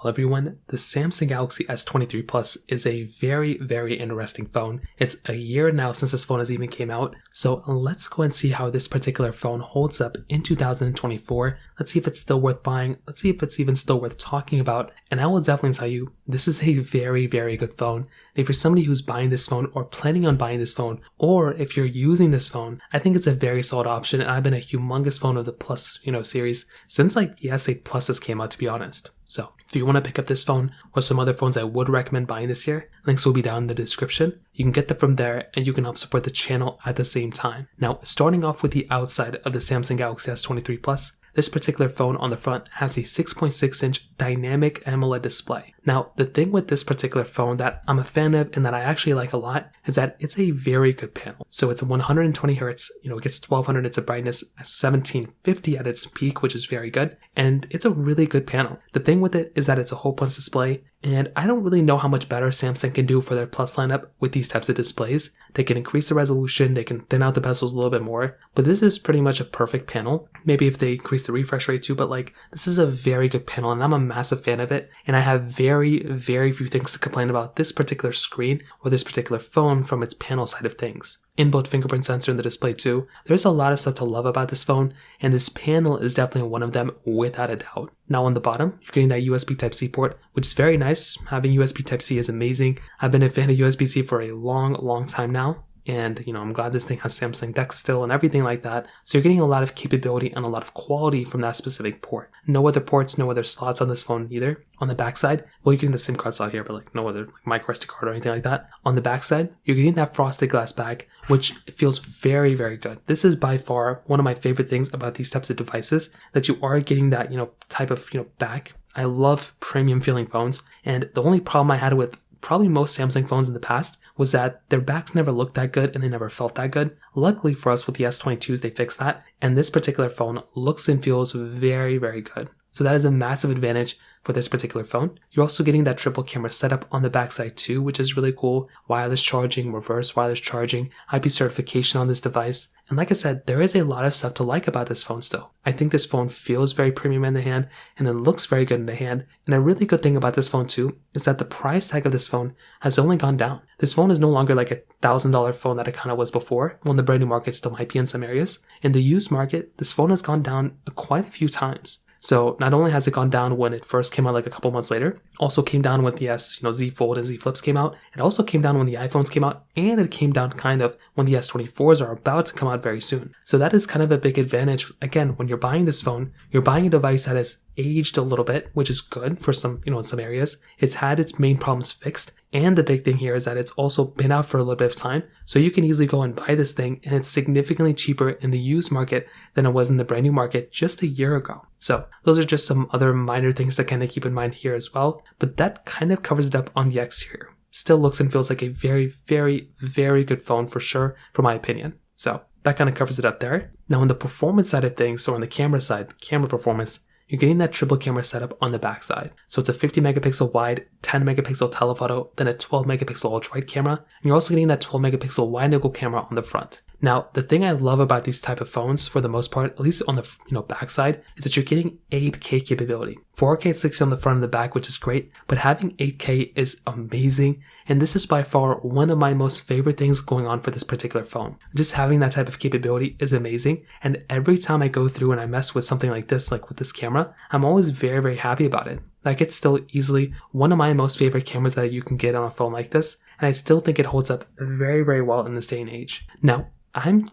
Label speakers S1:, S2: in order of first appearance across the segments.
S1: Well everyone, the Samsung Galaxy S23 Plus is a very, very interesting phone. It's a year now since this phone has even came out, so let's go and see how this particular phone holds up in 2024. Let's see if it's still worth buying, let's see if it's even still worth talking about, and I will definitely tell you, this is a very, very good phone. If you're somebody who's buying this phone or planning on buying this phone, or if you're using this phone, I think it's a very solid option, and I've been a humongous fan of the Plus, series since like the S8 Pluses came out, to be honest. So if you want to pick up this phone or some other phones I would recommend buying this year, links will be down in the description. You can get them from there and you can help support the channel at the same time. Now, starting off with the outside of the Samsung Galaxy S23 Plus, this particular phone on the front has a 6.6-inch dynamic AMOLED display. Now, the thing with this particular phone that I'm a fan of and that I actually like a lot is that it's a very good panel. So it's a 120 Hz, it gets 1200 nits of brightness, 1750 at its peak, which is very good. And it's a really good panel. The thing with it is that it's a whole punch display, and I don't really know how much better Samsung can do for their Plus lineup with these types of displays. They can increase the resolution, they can thin out the bezels a little bit more, but this is pretty much a perfect panel. Maybe if they increase the refresh rate too, but this is a very good panel and I'm a massive fan of it. And I have very, very few things to complain about this particular screen or this particular phone from its panel side of things. Inbuilt fingerprint sensor in the display too. There's a lot of stuff to love about this phone, and this panel is definitely one of them without a doubt. Now on the bottom, you're getting that USB Type-C port, which is very nice. Having USB Type-C is amazing. I've been a fan of USB-C for a long time now. And, I'm glad this thing has Samsung DeX still and everything like that. So you're getting a lot of capability and a lot of quality from that specific port. No other ports, no other slots on this phone either. On the backside, well, you're getting the SIM card slot here, but no other micro SD card or anything like that. On the backside, you're getting that frosted glass back, which feels very, very good. This is by far one of my favorite things about these types of devices, that you are getting that, type of, back. I love premium feeling phones, and the only problem I had with probably most Samsung phones in the past was that their backs never looked that good and they never felt that good. Luckily for us with the S22s, they fixed that, and this particular phone looks and feels very, very good. So that is a massive advantage for this particular phone. You're also getting that triple camera setup on the backside too, which is really cool. Wireless charging, reverse wireless charging, IP certification on this device. And like I said, there is a lot of stuff to like about this phone still. I think this phone feels very premium in the hand and it looks very good in the hand. And a really good thing about this phone too is that the price tag of this phone has only gone down. This phone is no longer like a $1,000 phone that it kind of was before, when the brand new market still might be in some areas. In the used market, this phone has gone down quite a few times. So not only has it gone down when it first came out like a couple months later, also came down when the Z Fold and Z Flips came out. It also came down when the iPhones came out, and it came down kind of when the S24s are about to come out very soon. So that is kind of a big advantage. Again, when you're buying this phone, you're buying a device that has aged a little bit, which is good for some, in some areas. It's had its main problems fixed. And the big thing here is that it's also been out for a little bit of time. So you can easily go and buy this thing, and it's significantly cheaper in the used market than it was in the brand new market just a year ago. So those are just some other minor things to kind of keep in mind here as well. But that kind of covers it up on the exterior. Still looks and feels like a very, very, very good phone for sure, for my opinion. So that kind of covers it up there. Now on the performance side of things, or on the camera side, camera performance, you're getting that triple camera setup on the backside. So it's a 50 megapixel wide, 10 megapixel telephoto, then a 12 megapixel ultra wide camera. And you're also getting that 12 megapixel wide angle camera on the front. Now, the thing I love about these type of phones, for the most part, at least on the backside, is that you're getting 8K capability. 4K 60 on the front and the back, which is great, but having 8K is amazing. And this is by far one of my most favorite things going on for this particular phone. Just having that type of capability is amazing. And every time I go through and I mess with something like this, like with this camera, I'm always very, very happy about it. Like, it's still easily one of my most favorite cameras that you can get on a phone like this. And I still think it holds up very, very well in this day and age. Now, I'm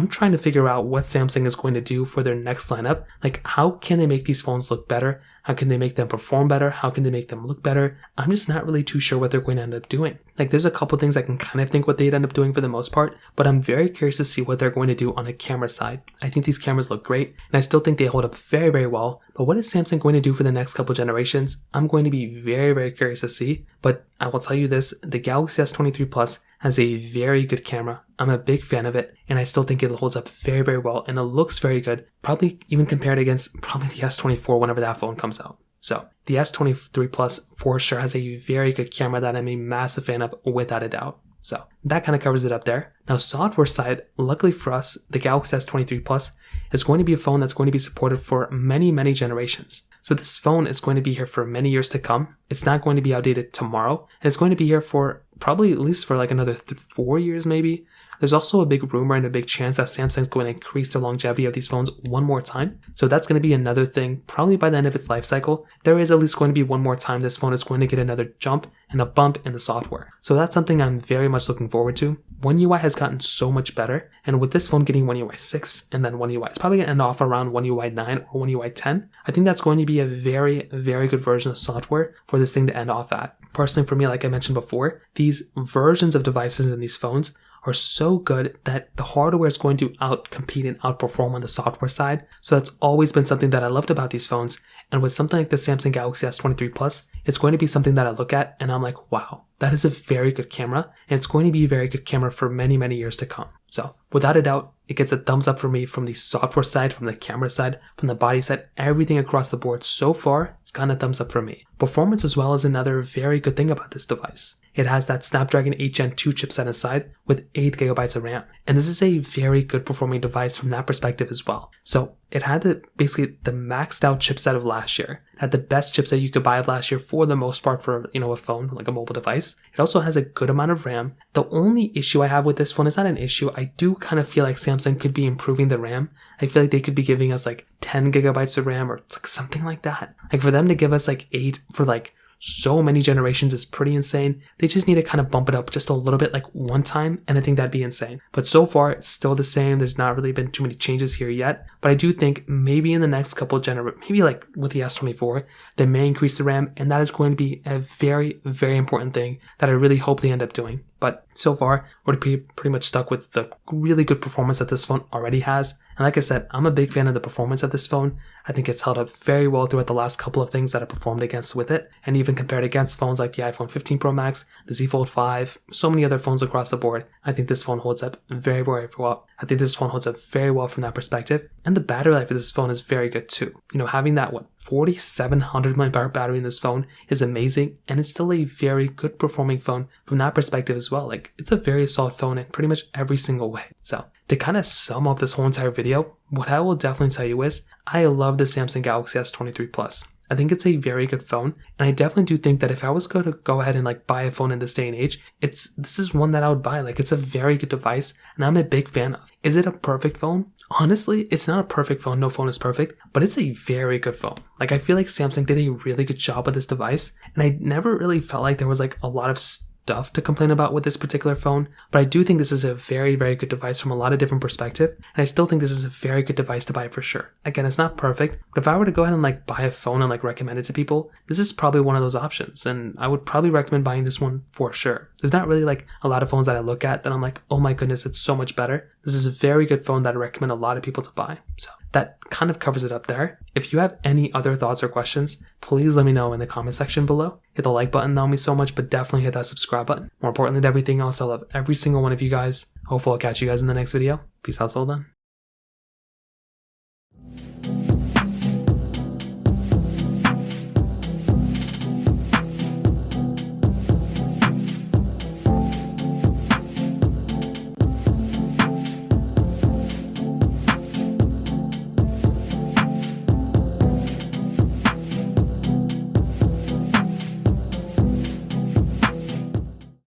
S1: trying to figure out what Samsung is going to do for their next lineup. Like, how can they make these phones look better? How can they make them perform better? How can they make them look better? I'm just not really too sure what they're going to end up doing. Like, there's a couple things I can kind of think what they'd end up doing for the most part, but I'm very curious to see what they're going to do on a camera side. I think these cameras look great, and I still think they hold up very, very well. But what is Samsung going to do for the next couple generations? I'm going to be very, very curious to see. But I will tell you this, the Galaxy S23 Plus has a very good camera. I'm a big fan of it, and I still think it holds up very, very well, and it looks very good, probably even compared against probably the S24 whenever that phone comes out. So the S23 Plus for sure has a very good camera that I'm a massive fan of, without a doubt. So that kind of covers it up there. Now software side, luckily for us, the Galaxy S23 Plus is going to be a phone that's going to be supported for many, many generations. So this phone is going to be here for many years to come. It's not going to be outdated tomorrow, and it's going to be here for probably at least for like another 4 years maybe. There's also a big rumor and a big chance that Samsung's going to increase the longevity of these phones one more time. So that's going to be another thing, probably by the end of its life cycle. There is at least going to be one more time this phone is going to get another jump and a bump in the software. So that's something I'm very much looking forward to. One UI has gotten so much better, and with this phone getting One UI 6 and then One UI, it's probably going to end off around One UI 9 or One UI 10. I think that's going to be a very, very good version of software for this thing to end off at. Personally, for me, like I mentioned before, these versions of devices in these phones are so good that the hardware is going to outcompete and outperform on the software side. So that's always been something that I loved about these phones. And with something like the Samsung Galaxy S23 Plus, it's going to be something that I look at and I'm like, wow, that is a very good camera. And it's going to be a very good camera for many, many years to come. So without a doubt, it gets a thumbs up for me from the software side, from the camera side, from the body side, everything across the board so far, it's gotten a thumbs up for me. Performance as well is another very good thing about this device. It has that Snapdragon 8 Gen 2 chipset inside with 8GB of RAM. And this is a very good performing device from that perspective as well. So it had basically the maxed out chipset of last year. It had the best chipset you could buy of last year for the most part for, a phone, like a mobile device. It also has a good amount of RAM. The only issue I have with this phone is not an issue. I do kind of feel like Samsung could be improving the RAM. I feel like they could be giving us like 10GB of RAM or like something like that. Like for them to give us like 8 for like so many generations is pretty insane. They just need to kind of bump it up just a little bit like one time, and I think that'd be insane. But so far, it's still the same. There's not really been too many changes here yet. But I do think maybe in the next couple of maybe like with the S24, they may increase the RAM, and that is going to be a very, very important thing that I really hope they end up doing. But so far, we're pretty much stuck with the really good performance that this phone already has. And like I said, I'm a big fan of the performance of this phone. I think it's held up very well throughout the last couple of things that I performed against with it. And even compared against phones like the iPhone 15 Pro Max, the Z Fold 5, so many other phones across the board, I think this phone holds up very, very well. I think this phone holds up very well from that perspective. And the battery life of this phone is very good too. Having that, 4,700 mAh battery in this phone is amazing, and it's still a very good performing phone from that perspective as well. Like, it's a very solid phone in pretty much every single way. So to kind of sum up this whole entire video, what I will definitely tell you is I love the Samsung Galaxy S23 Plus. I think it's a very good phone, and I definitely do think that if I was going to go ahead and like buy a phone in this day and age, this is one that I would buy. Like, it's a very good device, and I'm a big fan of. Is it a perfect phone? Honestly, it's not a perfect phone. No phone is perfect, but it's a very good phone. Like, I feel like Samsung did a really good job with this device, and I never really felt like there was like a lot of stuff to complain about with this particular phone, but I do think this is a very, very good device from a lot of different perspectives, and I still think this is a very good device to buy for sure. Again, it's not perfect, but if I were to go ahead and like buy a phone and like recommend it to people, this is probably one of those options, and I would probably recommend buying this one for sure. There's not really like a lot of phones that I look at that I'm like, oh my goodness, it's so much better. This is a very good phone that I recommend a lot of people to buy. So that kind of covers it up there. If you have any other thoughts or questions, please let me know in the comment section below. Hit the like button, that would mean so much, but definitely hit that subscribe button. More importantly than everything else, I love every single one of you guys. Hopefully I'll catch you guys in the next video. Peace out, till then.